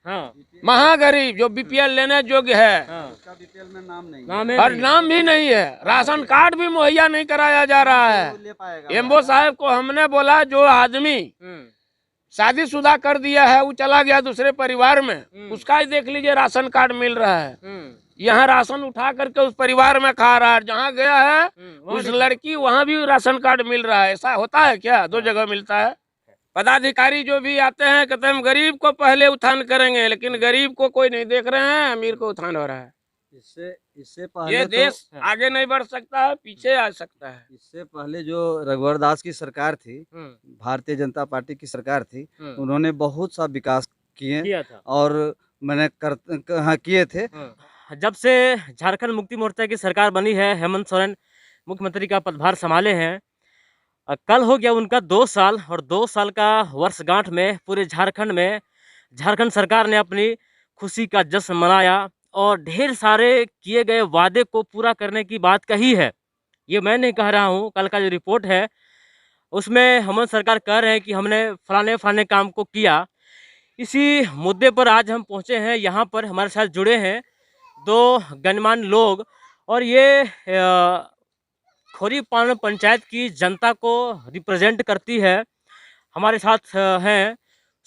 हाँ, महागरीब जो बीपीएल लेने योग्य है, हाँ, उसका बीपीएल में नाम नहीं नाम है। है और नहीं। नाम भी नहीं है, राशन कार्ड भी मुहैया नहीं कराया जा रहा वो है। ले पाएगा एमओ साहब को हमने बोला जो आदमी शादीशुदा कर दिया है वो चला गया दूसरे परिवार में, उसका ही देख लीजिए राशन कार्ड मिल रहा है। यहाँ राशन उठा करके उस परिवार में खा रहा है, जहाँ गया है उस लड़की वहाँ भी राशन कार्ड मिल रहा है। ऐसा होता है क्या? दो जगह मिलता है। पदाधिकारी जो भी आते हैं कहते हैं हम गरीब को पहले उत्थान करेंगे, लेकिन गरीब को कोई नहीं देख रहे हैं, अमीर को उत्थान हो रहा है। इससे पहले ये तो देश आगे नहीं बढ़ सकता है, पीछे आ सकता है। इससे पहले जो रघुवर दास की सरकार थी, भारतीय जनता पार्टी की सरकार थी, उन्होंने बहुत सा विकास किया था और मैंने किए थे। जब से झारखंड मुक्ति मोर्चा की सरकार बनी है, हेमंत सोरेन मुख्यमंत्री का पदभार संभाले हैं, कल हो गया उनका 2 साल, और 2 साल का वर्षगांठ में पूरे झारखंड में झारखंड सरकार ने अपनी खुशी का जश्न मनाया और ढेर सारे किए गए वादे को पूरा करने की बात कही है। ये मैं नहीं कह रहा हूँ, कल का जो रिपोर्ट है उसमें हेमंत सरकार कह रहे हैं कि हमने फलाने फलाने काम को किया। इसी मुद्दे पर आज हम पहुँचे हैं, यहाँ पर हमारे साथ जुड़े हैं 2 गणमान्य लोग, और ये खोरीपान पंचायत की जनता को रिप्रेजेंट करती है। हमारे साथ हैं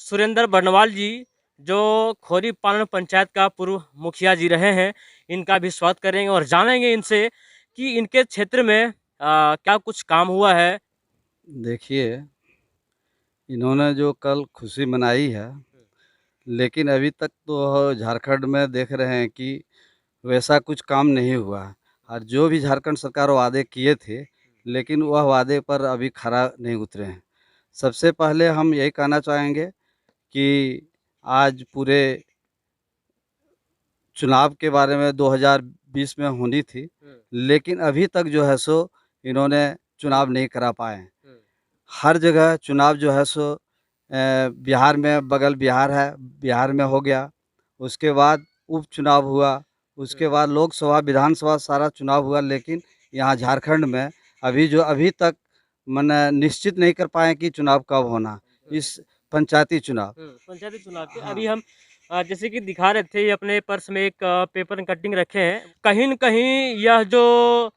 सुरेंद्र बर्नवाल जी, जो खोरीपान पंचायत का पूर्व मुखिया जी रहे हैं। इनका भी स्वागत करेंगे और जानेंगे इनसे कि इनके क्षेत्र में क्या कुछ काम हुआ है। देखिए, इन्होंने जो कल खुशी मनाई है, लेकिन अभी तक तो झारखंड में देख रहे हैं कि वैसा कुछ काम नहीं हुआ है। और जो भी झारखंड सरकार वादे किए थे, लेकिन वह वादे पर अभी खरा नहीं उतरे हैं। सबसे पहले हम यही कहना चाहेंगे कि आज पूरे चुनाव के बारे में 2020 में होनी थी, लेकिन अभी तक जो है सो इन्होंने चुनाव नहीं करा पाए। हर जगह चुनाव जो है सो बिहार में, बगल बिहार है, बिहार में हो गया, उसके बाद उपचुनाव हुआ, उसके बाद लोकसभा विधानसभा सारा चुनाव हुआ, लेकिन यहाँ झारखंड में अभी तक मैंने निश्चित नहीं कर पाए कि चुनाव कब होना, इस पंचायती चुनाव। पंचायती चुनाव के अभी हम जैसे कि दिखा रहे थे, ये अपने पर्स में एक पेपर कटिंग रखे हैं। कहीं न कहीं यह जो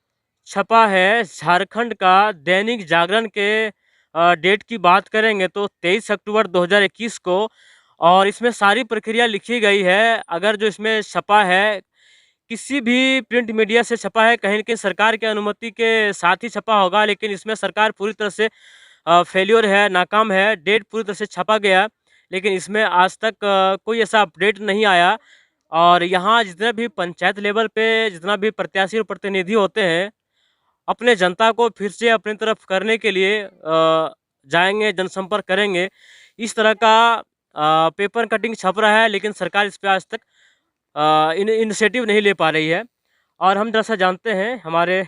छपा है झारखंड का दैनिक जागरण के डेट की बात करेंगे तो 23 अक्टूबर 2021 को, और इसमें सारी प्रक्रिया लिखी गई है। अगर जो इसमें छपा है किसी भी प्रिंट मीडिया से छपा है, कहीं न कहीं सरकार की अनुमति के साथ ही छपा होगा, लेकिन इसमें सरकार पूरी तरह से फेल्योर है, नाकाम है। डेट पूरी तरह से छपा गया, लेकिन इसमें आज तक कोई ऐसा अपडेट नहीं आया। और यहाँ जितने भी पंचायत लेवल पे जितना भी प्रत्याशी और प्रतिनिधि होते हैं, अपने जनता को फिर से अपनी तरफ करने के लिए जाएंगे, जनसंपर्क करेंगे। इस तरह का पेपर कटिंग छप रहा है, लेकिन सरकार इस पे आज तक इनिशिएटिव नहीं ले पा रही है। और हम जैसा जानते हैं, हमारे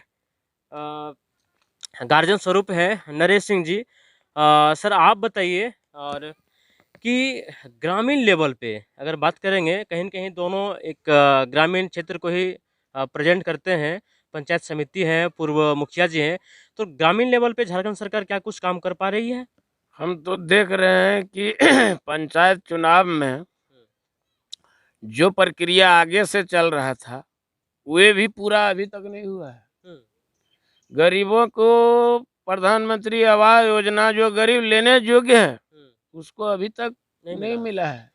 गार्जियन स्वरूप हैं नरेश सिंह जी। सर आप बताइए, और कि ग्रामीण लेवल पे अगर बात करेंगे, कहीं न कहीं दोनों एक ग्रामीण क्षेत्र को ही प्रेजेंट करते हैं, पंचायत समिति है, पूर्व मुखिया जी हैं, तो ग्रामीण लेवल पे झारखंड सरकार क्या कुछ काम कर पा रही है? हम तो देख रहे हैं कि पंचायत चुनाव में जो प्रक्रिया आगे से चल रहा था वे भी पूरा अभी तक नहीं हुआ है। गरीबों को प्रधानमंत्री आवास योजना जो गरीब लेने योग्य है उसको अभी तक नहीं मिला है।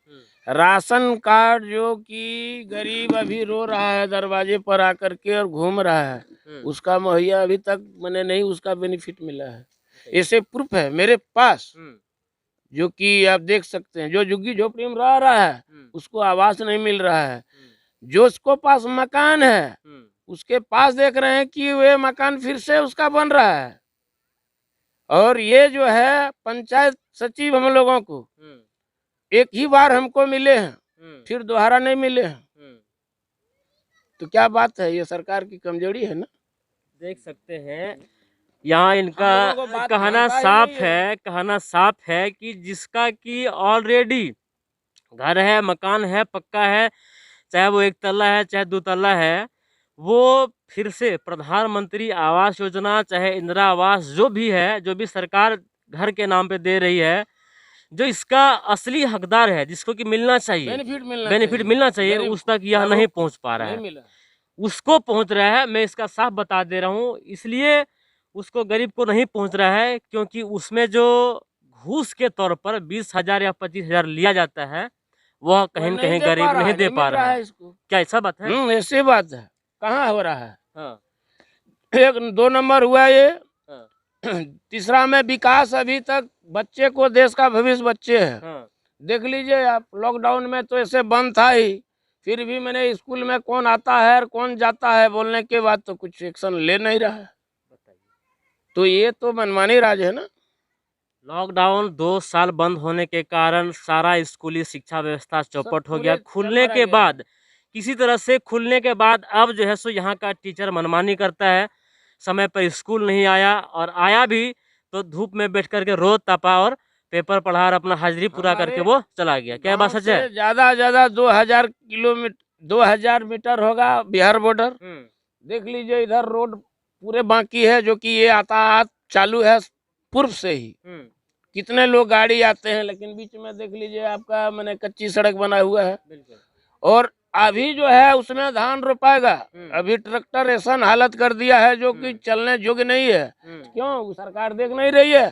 राशन कार्ड जो कि गरीब अभी रो रहा है दरवाजे पर आकर के और घूम रहा है, उसका मुहैया अभी तक मैंने नहीं उसका बेनिफिट मिला है। ऐसे प्रूफ है मेरे पास, जो कि आप देख सकते हैं। जो झुग्गी झोपड़ी में रह रहा है उसको आवास नहीं मिल रहा है। जो उसको पास मकान है उसके पास देख रहे हैं कि वे मकान फिर से उसका बन रहा है। और ये जो है पंचायत सचिव हम लोगों को एक ही बार हमको मिले हैं, फिर दोबारा नहीं मिले हैं। तो क्या बात है, ये सरकार की कमजोरी है ना। देख सकते हैं यहाँ इनका कहना साफ है कि जिसका कि ऑलरेडी घर है, मकान है, पक्का है, चाहे वो 1 तल्ला है चाहे 2 तल्ला है, वो फिर से प्रधानमंत्री आवास योजना चाहे इंदिरा आवास जो भी है, जो भी सरकार घर के नाम पे दे रही है, जो इसका असली हकदार है, जिसको कि मिलना चाहिए, बेनिफिट मिलना चाहिए, गरीब उस तक यह लोगों नहीं को पहुंच पा रहा नहीं है। मिला। उसको पहुंच रहा है, मैं इसका साफ बता दे रहा हूँ, इसलिए उसको गरीब को नहीं पहुंच रहा है क्योंकि उसमें जो घूस के तौर पर 20,000 या 25,000 लिया जाता है, वह कहीं न नहीं कहीं दे पा गरीब रहा नहीं है, दे नहीं पा मिल रहा रहा है। है इसको। क्या ऐसा बात है? ऐसी बात है, कहाँ हो रहा है। हाँ, 1 2 नंबर हुआ ये। हाँ, तीसरा में विकास अभी तक बच्चे को, देश का भविष्य बच्चे है। हाँ। देख लीजिए आप, लॉकडाउन में तो ऐसे बंद था ही, फिर भी मैंने स्कूल में कौन आता है और कौन जाता है बोलने के बाद तो कुछ एक्शन ले नहीं रहा है। बताइए। तो ये तो मनमानी राज है ना। लॉकडाउन 2 साल बंद होने के कारण सारा स्कूली शिक्षा व्यवस्था सब चौपट हो गया। पूरे खुलने चरमरा के गया। बाद किसी तरह से खुलने के बाद अब जो है सो यहाँ का टीचर मनमानी करता है, समय पर स्कूल नहीं आया और आया भी तो धूप में बैठ करके रोज तपा और पेपर पढ़ा और अपना हाजिरी पूरा करके हमारे वो चला गया। क्या ये बात गांव सच है? से ज्यादा 2000 किलोमीटर, 2000 मीटर होगा बिहार बॉर्डर। देख लीजिए इधर रोड पूरे बाकी है, जो कि ये यातायात चालू है पूर्व से ही। कितने लोग गाड़ी आते हैं, लेकिन बीच में देख लीजिए आपका मैंने कच्ची सड़क बना हुआ है। बिल्कुल। और अभी जो है उसमें धान रोपाएगा, अभी ट्रैक्टर ऐसा हालत कर दिया है जो कि चलने योग्य नहीं है। क्यों सरकार देख नहीं रही है?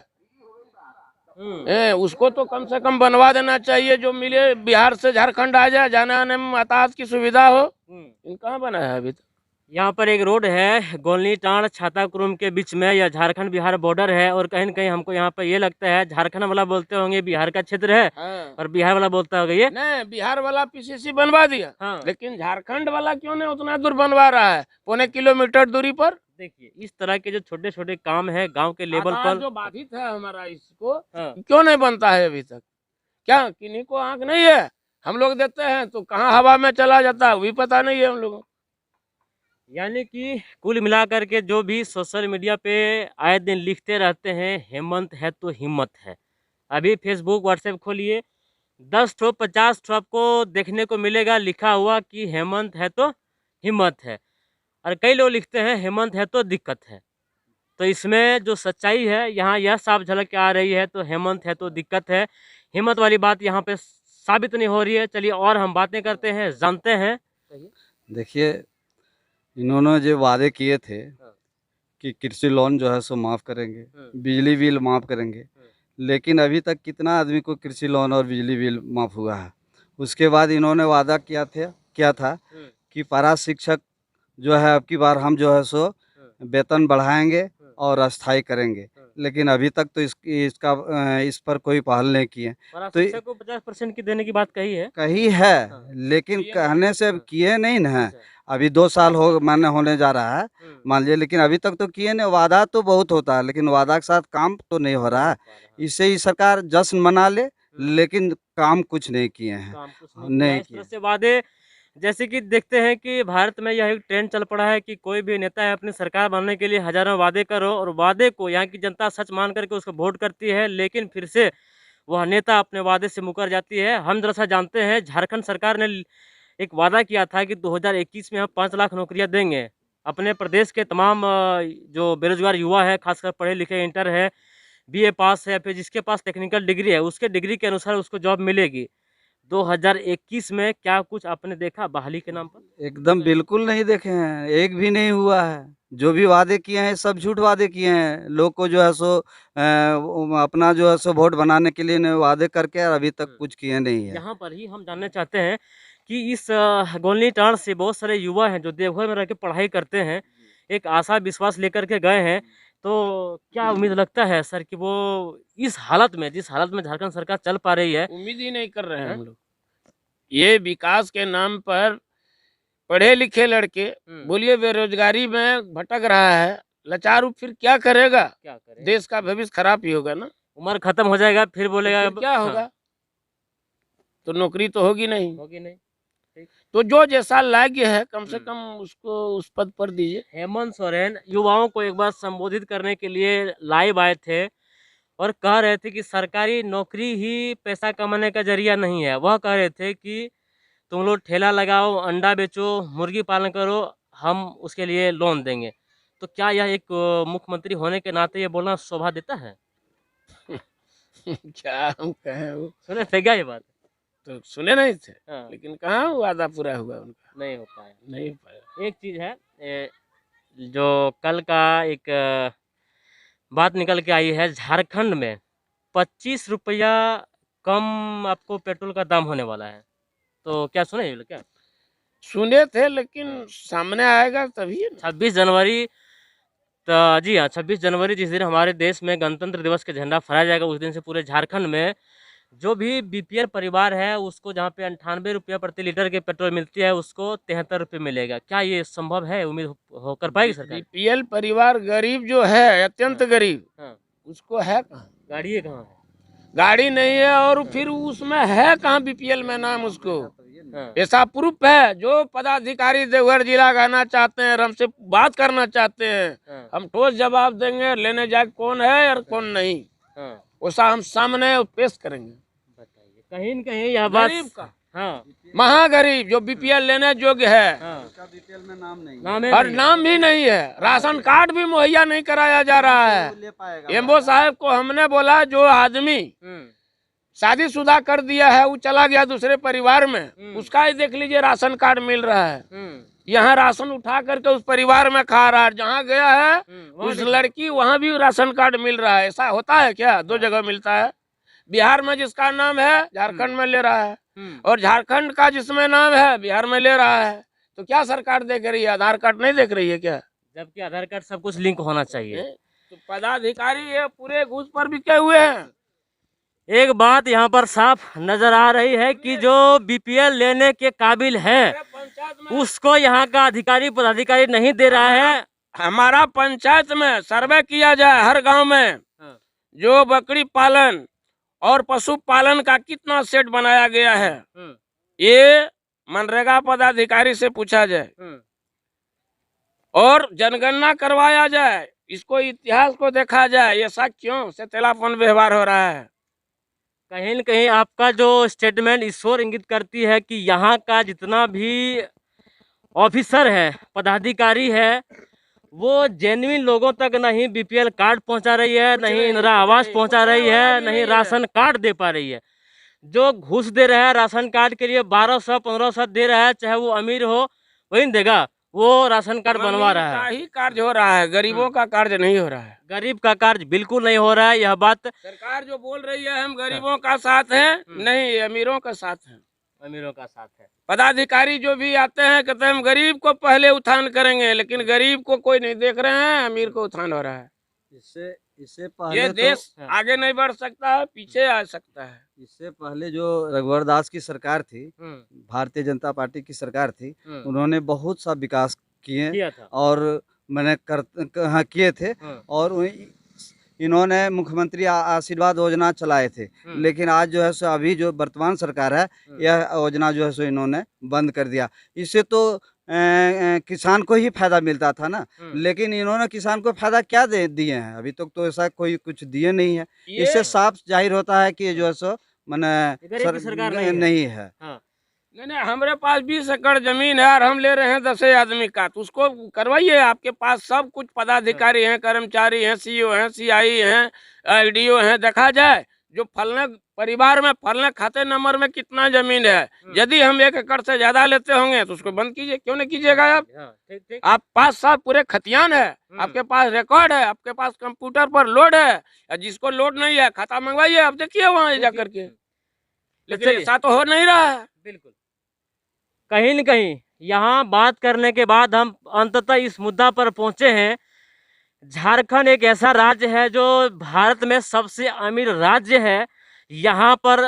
उसको तो कम से कम बनवा देना चाहिए, जो मिले बिहार से झारखंड आ जाए, जाने आने में यातायात की सुविधा हो। कहाँ बना है अभी तक? यहाँ पर एक रोड है गोलनी टांड छाताकुरुम के बीच में, यह झारखंड बिहार बॉर्डर है और कहीं न कहीं हमको यहाँ पर ये लगता है झारखंड वाला बोलते होंगे बिहार का क्षेत्र है और बिहार वाला बोलता होगा ये नहीं, बिहार वाला पीसीसी बनवा दिया। हाँ। लेकिन झारखंड वाला क्यों नहीं उतना दूर बनवा रहा है, 0.25 किलोमीटर दूरी पर। देखिए इस तरह के जो छोटे छोटे काम है गांव के लेवल आधार पर जो बाधित है हमारा, इसको हाँ। क्यों नहीं बनता है अभी तक? क्या किन्हीं को आंख नहीं है? हम लोग देते हैं तो कहाँ हवा में चला जाता है, वो भी पता नहीं है हम लोगों को। यानी कि कुल मिलाकर के जो भी सोशल मीडिया पे आए दिन लिखते रहते हैं हेमंत है तो हिम्मत है। अभी फेसबुक व्हाट्सएप खोलिए 10 ठो 50 ठो आपको देखने को मिलेगा लिखा हुआ कि हेमंत है तो हिम्मत है और कई लोग लिखते हैं हेमंत है तो दिक्कत है। तो इसमें जो सच्चाई है यहाँ यह साफ झलक के आ रही है, तो हेमंत है तो दिक्कत है, हिम्मत वाली बात यहाँ पे साबित नहीं हो रही है। चलिए और हम बातें करते हैं, जानते हैं। देखिए, इन्होंने जो वादे किए थे कि कृषि लोन जो है सो माफ़ करेंगे, बिजली बिल माफ़ करेंगे, लेकिन अभी तक कितना आदमी को कृषि लोन और बिजली बिल माफ़ हुआ है? उसके बाद इन्होंने वादा किया था कि पारा शिक्षक जो है अब की बार हम जो है सो वेतन बढ़ाएंगे और अस्थायी करेंगे, लेकिन अभी तक तो इस पर कोई पहल नहीं की है। तो शिक्षक को 50% की देने की बात कही है। कही है, लेकिन कहने से किए नहीं ना है। अभी 2 साल माने होने जा रहा है मान लीजिए, लेकिन अभी तक तो किए नहीं। वादा तो बहुत होता है, लेकिन वादा के साथ काम तो नहीं हो रहा है। इससे ही सरकार जश्न मना ले, लेकिन काम कुछ नहीं किए हैं। नहीं इस तरह से वादे, जैसे कि देखते हैं कि भारत में यह एक ट्रेंड चल पड़ा है कि कोई भी नेता है अपनी सरकार बनने के लिए हजारों वादे करो और वादे को यहाँ की जनता सच मान करके उसको वोट करती है, लेकिन फिर से वह नेता अपने वादे से मुकर जाती है। हम जरा जानते हैं झारखंड सरकार ने एक वादा किया था कि 2021 में हम 5 लाख नौकरियां देंगे अपने प्रदेश के तमाम जो बेरोजगार युवा है, खासकर पढ़े लिखे, इंटर है, बीए पास है, फिर जिसके पास टेक्निकल डिग्री है उसके डिग्री के अनुसार उसको जॉब मिलेगी। 2021 में क्या कुछ आपने देखा बहाली के नाम पर? एकदम बिल्कुल नहीं देखे हैं, एक भी नहीं हुआ है। जो भी वादे किए हैं सब झूठ वादे किए हैं। लोग को जो है सो अपना जो है सो वोट बनाने के लिए वादे करके और अभी तक कुछ किए नहीं है। यहाँ पर ही हम जानना चाहते हैं कि इस गोलनी टांड से बहुत सारे युवा हैं जो देवघर में रह के पढ़ाई करते हैं, एक आशा विश्वास लेकर के गए हैं, तो क्या उम्मीद लगता है सर कि वो इस हालत में, जिस हालत में झारखंड सरकार चल पा रही है? उम्मीद ही नहीं कर रहे हैं हम लोग। ये विकास के नाम पर पढ़े लिखे लड़के बोलिए बेरोजगारी में भटक रहा है, लाचार, फिर क्या करेगा? क्या करें? देश का भविष्य खराब ही होगा ना। उम्र खत्म हो जाएगा फिर बोलेगा तो क्या होगा? तो नौकरी तो होगी नहीं। होगी नहीं। तो जो जैसा लायक है कम से कम उसको उस पद पर दीजिए। हेमंत सोरेन युवाओं को एक बार संबोधित करने के लिए लाइव आए थे और कह रहे थे कि सरकारी नौकरी ही पैसा कमाने का जरिया नहीं है। वह कह रहे थे कि तुम लोग ठेला लगाओ, अंडा बेचो, मुर्गी पालन करो, हम उसके लिए लोन देंगे। तो क्या यह एक मुख्यमंत्री होने के नाते ये बोलना शोभा देता है? क्या हम कहें, वो सुने थे क्या ये बात? तो सुने नहीं थे, हाँ, लेकिन कहाँ वादा पूरा हुआ उनका, नहीं हो पाया। नहीं हो पाया। एक चीज़ है जो कल का एक बात निकल के आई है, झारखंड में 25 रुपया कम आपको पेट्रोल का दाम होने वाला है। तो क्या सुने ये लोग क्या? सुने थे, लेकिन सामने आएगा तभी ना। 26 जनवरी, तो जी हाँ, 26 जनवरी जिस दिन हमारे देश में गणतंत्र दिवस का झंडा फहराया जाएगा, उस दिन से पूरे झारखंड में जो भी बीपीएल परिवार है उसको जहाँ पे 98 रुपया प्रति लीटर के पेट्रोल मिलती है उसको 73 रुपये मिलेगा। क्या ये संभव है? उम्मीद हो कर पाएगी सरकार? बीपीएल परिवार गरीब जो है, अत्यंत गरीब, हाँ, उसको है कहाँ? गाड़ी कहाँ है? गाड़ी नहीं है, और फिर उसमें है कहाँ बीपीएल में नाम उसको? हाँ, ऐसा प्रूफ है? जो पदाधिकारी देवघर जिला का आना चाहते हैं और हमसे बात करना चाहते हैं, हाँ, हम ठोस जवाब देंगे, लेने जाए कौन है और कौन नहीं, हाँ, वैसा हम सामने पेश करेंगे। बताइए, कहीं न कहीं यह बात गरीब का, हाँ, महागरीब जो बीपीएल लेने योग्य है, हाँ, उसका बीपीएल में नाम नहीं है। नाम है और नहीं। नाम भी नहीं है, राशन कार्ड भी मुहैया नहीं कराया जा रहा है। वो ले पाएगा। एमओ साहब को हमने बोला, जो आदमी शादीशुदा कर दिया है वो चला गया दूसरे परिवार में, उसका ही देख लीजिए राशन कार्ड मिल रहा है। यहाँ राशन उठा करके उस परिवार में खा रहा है, जहाँ गया है उस लड़की वहाँ भी राशन कार्ड मिल रहा है। ऐसा होता है क्या? दो जगह मिलता है। बिहार में जिसका नाम है झारखंड में ले रहा है, और झारखंड का जिसमें नाम है बिहार में ले रहा है। तो क्या सरकार देख रही है? आधार कार्ड नहीं देख रही है क्या? जबकि आधार कार्ड सब कुछ लिंक होना चाहिए। तो पदाधिकारी ये पूरे घूस पर बिके हुए हैं। एक बात यहाँ पर साफ नजर आ रही है कि जो बीपीएल लेने के काबिल है उसको यहाँ का अधिकारी पदाधिकारी नहीं दे रहा है। हमारा पंचायत में सर्वे किया जाए, हर गांव में जो बकरी पालन और पशु पालन का कितना सेट बनाया गया है, ये मनरेगा पदाधिकारी से पूछा जाए और जनगणना करवाया जाए, इसको इतिहास को देखा जाए, ऐसा क्यों से तेलापन व्यवहार हो रहा है। कहीं न कहीं आपका जो स्टेटमेंट इस ओर इंगित करती है कि यहाँ का जितना भी ऑफिसर है, पदाधिकारी है, वो जेन्युइन लोगों तक नहीं बीपीएल कार्ड पहुंचा रही है, नहीं इंदिरा आवास पहुंचा रही है, नहीं राशन कार्ड दे पा रही है। जो घूस दे रहा है राशन कार्ड के लिए 1200 1500 दे रहा है, चाहे वो अमीर हो वही देगा, वो राशन कार्ड बनवा रहा है। ही कार्य हो रहा है, गरीबों का कार्य नहीं हो रहा है। गरीब का कार्य बिल्कुल नहीं हो रहा है। यह बात सरकार जो बोल रही है हम गरीबों का साथ हैं, नहीं, अमीरों का साथ हैं, अमीरों का साथ है। पदाधिकारी जो भी आते हैं कहते हैं हम गरीब को पहले उत्थान करेंगे, लेकिन गरीब को कोई नहीं देख रहे हैं, अमीर को उत्थान हो रहा है। इससे पहले ये देश हाँ। आगे नहीं बढ़ सकता है, पीछे आ सकता है। इससे पहले जो रघुवर दास की सरकार थी, भारतीय जनता पार्टी की सरकार थी, उन्होंने बहुत सा विकास किए और मैंने किए थे, और इन्होंने मुख्यमंत्री आशीर्वाद योजना चलाए थे। लेकिन आज जो है सो अभी जो वर्तमान सरकार है, यह योजना जो है सो इन्होंने बंद कर दिया। इससे तो किसान को ही फायदा मिलता था ना, लेकिन इन्होंने किसान को फायदा क्या दिए हैं? अभी तक तो ऐसा कोई कुछ दिए नहीं है। इससे साफ जाहिर होता है कि जो है सो मैंने सरकार नहीं है। नहीं, हमारे पास 20 एकड़ जमीन है और हम ले रहे हैं 10 आदमी का, तो उसको करवाइए। आपके पास सब कुछ पदाधिकारी हैं, कर्मचारी हैं, सीईओ हैं, सीआई हैं, आईडीओ हैं, देखा जाए जो फलने परिवार में फलने खाते नंबर में कितना जमीन है। यदि हम 1 एकड़ से ज्यादा लेते होंगे तो उसको बंद कीजिए। क्यों नहीं कीजिएगा आप पास साल पूरे खतियान है, आपके पास रिकॉर्ड है, आपके पास कंप्यूटर पर लोड है, जिसको लोड नहीं है खाता मंगवाइए, आप देखिए वहां जा करके। लेकिन ऐसा तो हो नहीं रहा है। बिल्कुल, कहीं न कहीं यहाँ बात करने के बाद हम अंततः इस मुद्दा पर पहुंचे हैं। झारखंड एक ऐसा राज्य है जो भारत में सबसे अमीर राज्य है। यहाँ पर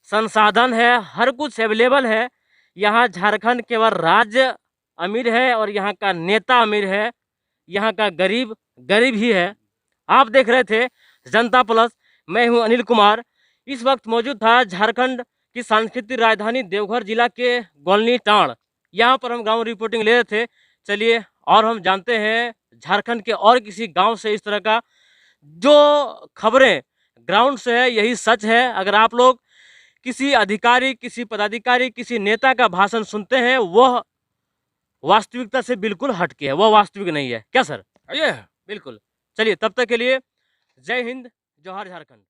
संसाधन है, हर कुछ अवेलेबल है। यहाँ झारखंड केवल राज्य अमीर है और यहाँ का नेता अमीर है, यहाँ का गरीब गरीब ही है। आप देख रहे थे जनता प्लस, मैं हूँ अनिल कुमार। इस वक्त मौजूद था झारखंड की सांस्कृतिक राजधानी देवघर जिला के गोलनी टांड़। यहाँ पर हम ग्राउंड रिपोर्टिंग ले रहे थे। चलिए और हम जानते हैं झारखंड के और किसी गांव से इस तरह का जो खबरें ग्राउंड से है, यही सच है। अगर आप लोग किसी अधिकारी, किसी पदाधिकारी, किसी नेता का भाषण सुनते हैं, वह वास्तविकता से बिल्कुल हटके है, वह वास्तविक नहीं है। क्या सर? ये बिल्कुल। चलिए तब तक के लिए जय हिंद, जोहार झारखंड।